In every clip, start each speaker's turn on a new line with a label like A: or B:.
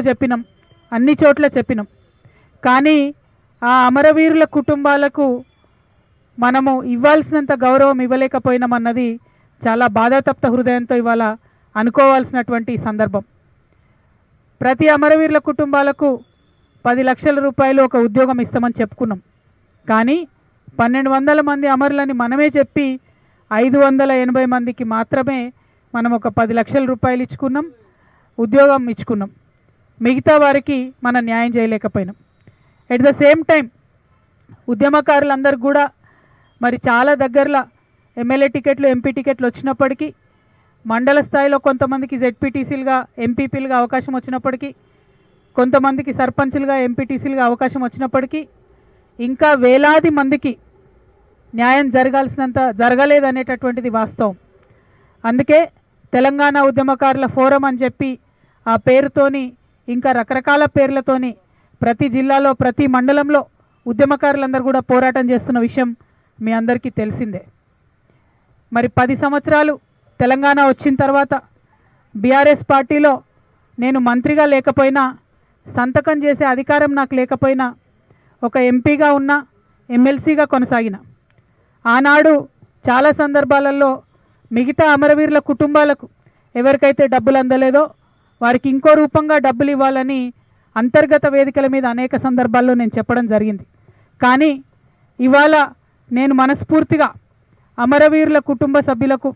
A: చెప్పినాం, అన్ని చోట్ల చెప్పినాం. కానీ ఆ అమరవీరుల కుటుంబాలకు మనము ఇవ్వాల్సినంత గౌరవం ఇవ్వలేకపోయినామన్నది చాలా బాధాతప్త హృదయంతో ఇవాళ అనుకోవాల్సినటువంటి సందర్భం. ప్రతి అమరవీరుల కుటుంబాలకు 10 లక్షల రూపాయలు ఒక ఉద్యోగం ఇస్తామని చెప్పుకున్నాం. కానీ 1200 మంది అమరులని మనమే చెప్పి 580 మందికి మాత్రమే మనం ఒక 10 లక్షల రూపాయలు ఇచ్చుకున్నాం, ఉద్యోగం ఇచ్చుకున్నాం. మిగతా వారికి మనం న్యాయం చేయలేకపోయినాం. ఎట్ ద సేమ్ టైం ఉద్యమకారులందరూ కూడా మరి చాలా దగ్గరలో ఎమ్మెల్యే టికెట్లు, ఎంపీ టికెట్లు వచ్చినప్పటికీ, మండల స్థాయిలో కొంతమందికి జెడ్పీటీసీలుగా, ఎంపీపీలుగా అవకాశం వచ్చినప్పటికీ, కొంతమందికి సర్పంచులుగా, ఎంపీటీసీలుగా అవకాశం వచ్చినప్పటికీ ఇంకా వేలాది మందికి న్యాయం జరగలేదనేటటువంటిది వాస్తవం. అందుకే తెలంగాణ ఉద్యమకారుల ఫోరం అని చెప్పి ఆ పేరుతోని, ఇంకా రకరకాల పేర్లతోని ప్రతి జిల్లాలో, ప్రతి మండలంలో ఉద్యమకారులందరూ కూడా పోరాటం చేస్తున్న విషయం మీ అందరికీ తెలిసిందే. మరి 10 సంవత్సరాలు తెలంగాణ వచ్చిన తర్వాత బీఆర్ఎస్ పార్టీలో నేను మంత్రిగా లేకపోయినా, సంతకం చేసే అధికారం నాకు లేకపోయినా, ఒక ఎంపీగా ఉన్నా, ఎమ్మెల్సీగా కొనసాగిన. ఆనాడు చాలా సందర్భాలలో మిగతా అమరవీరుల కుటుంబాలకు ఎవరికైతే డబ్బులు అందలేదో వారికి ఇంకో రూపంగా డబ్బులు ఇవ్వాలని అంతర్గత వేదికల మీద అనేక సందర్భాల్లో నేను చెప్పడం జరిగింది. కానీ ఇవాళ నేను మనస్ఫూర్తిగా అమరవీరుల కుటుంబ సభ్యులకు,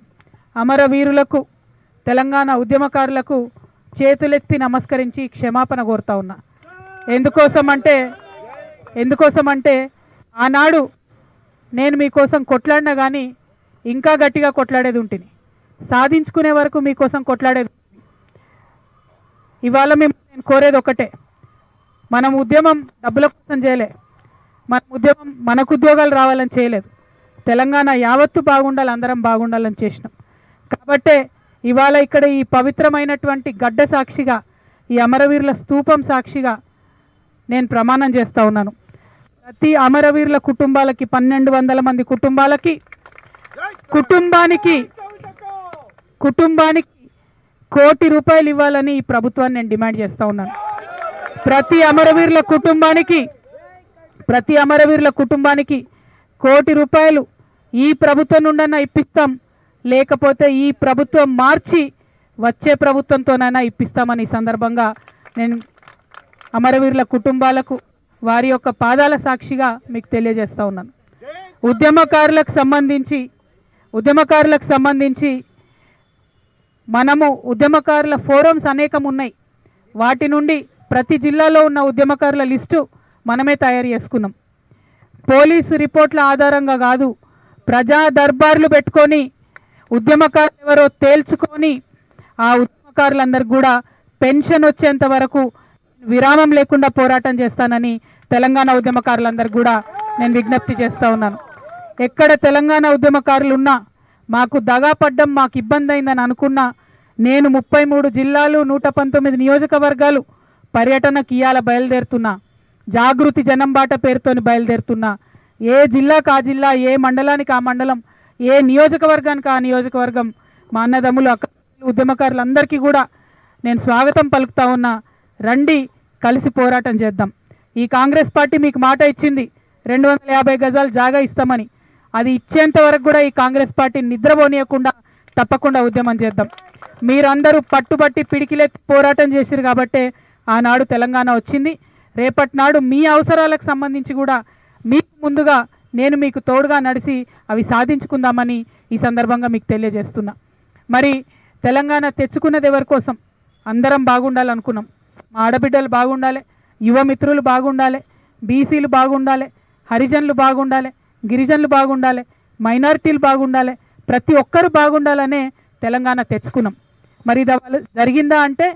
A: అమరవీరులకు, తెలంగాణ ఉద్యమకారులకు చేతులెత్తి నమస్కరించి క్షమాపణ కోరుతా ఉన్నా. ఎందుకోసమంటే ఆనాడు నేను మీకోసం కొట్లాడినా కానీ ఇంకా గట్టిగా కొట్లాడేది ఉంటుంది, సాధించుకునే వరకు మీకోసం కొట్లాడేది. ఇవాళ నేను కోరేది ఒకటే, మనం ఉద్యమం డబ్బుల కోసం చేయలే, మన ఉద్యమం మనకు ఉద్యోగాలు రావాలని చేయలేదు, తెలంగాణ యావత్తు బాగుండాలి, అందరం బాగుండాలని చేసినాం. కాబట్టే ఇవాళ ఇక్కడ ఈ పవిత్రమైనటువంటి గడ్డ సాక్షిగా, ఈ అమరవీరుల స్తూపం సాక్షిగా నేను ప్రమాణం చేస్తూ ఉన్నాను. ప్రతి అమరవీరుల కుటుంబాలకి, 1200 మంది కుటుంబానికి కుటుంబానికి ₹1 కోటి ఇవ్వాలని ఈ ప్రభుత్వాన్ని నేను డిమాండ్ చేస్తూ ఉన్నాను. ప్రతి అమరవీరుల కుటుంబానికి ₹1 కోటి ఈ ప్రభుత్వం నుండన్నా ఇప్పిస్తాం, లేకపోతే ఈ ప్రభుత్వం మార్చి వచ్చే ప్రభుత్వంతోనైనా ఇప్పిస్తామని ఈ సందర్భంగా నేను అమరవీరుల కుటుంబాలకు వారి యొక్క పాదాల సాక్షిగా మీకు తెలియజేస్తూ ఉన్నాను. ఉద్యమకారులకు సంబంధించి మనము ఉద్యమకారుల ఫోరమ్స్ అనేకం ఉన్నాయి. వాటి నుండి ప్రతి జిల్లాలో ఉన్న ఉద్యమకారుల లిస్టు మనమే తయారు చేసుకున్నాం. పోలీసు రిపోర్ట్ల ఆధారంగా కాదు, ప్రజా దర్బార్లు పెట్టుకొని ఉద్యమకారులు ఎవరో తేల్చుకొని ఆ ఉద్యమకారులందరికీ కూడా పెన్షన్ వచ్చేంత వరకు విరామం లేకుండా పోరాటం చేస్తానని తెలంగాణ ఉద్యమకారులందరికీ కూడా నేను విజ్ఞప్తి చేస్తూ ఉన్నాను. ఎక్కడ తెలంగాణ ఉద్యమకారులు ఉన్నా, మాకు దగా పడ్డం, మాకు ఇబ్బంది అయిందని అనుకున్నా, నేను 33 జిల్లాలు, 119 నియోజకవర్గాలు పర్యటనకి ఇయాల బయలుదేరుతున్నా. జాగృతి జనంబాట పేరుతోని బయలుదేరుతున్నా. ఏ జిల్లాకు ఆ జిల్లా, ఏ మండలానికి ఆ మండలం, ఏ నియోజకవర్గానికి ఆ నియోజకవర్గం మా అన్నదమ్ములు, అక్క ఉద్యమకారులందరికీ కూడా నేను స్వాగతం పలుకుతా ఉన్నా. రండి, కలిసి పోరాటం చేద్దాం. ఈ కాంగ్రెస్ పార్టీ మీకు మాట ఇచ్చింది 250 గజాలు జాగా ఇస్తామని. అది ఇచ్చేంత వరకు కూడా ఈ కాంగ్రెస్ పార్టీ నిద్రపోనీయకుండా తప్పకుండా ఉద్యమం చేద్దాం. మీరందరూ పట్టుబట్టి పిడికిలెత్తి పోరాటం చేసిరు కాబట్టే ఆనాడు తెలంగాణ వచ్చింది. రేపటి నాడు మీ అవసరాలకు సంబంధించి కూడా మీకు ముందుగా నేను మీకు తోడుగా నడిచి అవి సాధించుకుందామని ఈ సందర్భంగా మీకు తెలియజేస్తున్నా. మరి తెలంగాణ తెచ్చుకున్నది ఎవరి కోసం? అందరం బాగుండాలనుకున్నాం. మా ఆడబిడ్డలు బాగుండాలి, యువ మిత్రులు బాగుండాలి, బీసీలు బాగుండాలి, హరిజనులు బాగుండాలి, గిరిజనులు బాగుండాలి, మైనారిటీలు బాగుండాలి, ప్రతి ఒక్కరు బాగుండాలనే తెలంగాణ తెచ్చుకున్నాం. మరి ఇది జరిగిందా అంటే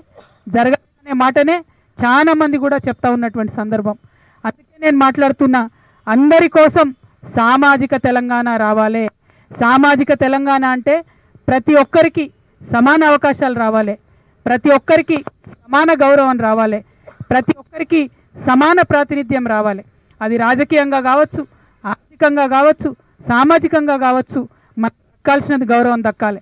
A: జరగాలనే మాటనే చాలా మంది కూడా చెప్తా ఉన్నటువంటి సందర్భం. అందుకే నేను మాట్లాడుతున్నా, అందరి కోసం సామాజిక తెలంగాణ రావాలి. సామాజిక తెలంగాణ అంటే ప్రతి ఒక్కరికి సమాన అవకాశాలు రావాలి, ప్రతి ఒక్కరికి సమాన గౌరవం రావాలి, ప్రతి ఒక్కరికి సమాన ప్రాతినిధ్యం రావాలి. అది రాజకీయంగా కావచ్చు, ఆర్థికంగా కావచ్చు, సామాజికంగా కావచ్చు, మనకు దక్కాల్సినది గౌరవం దక్కాలి.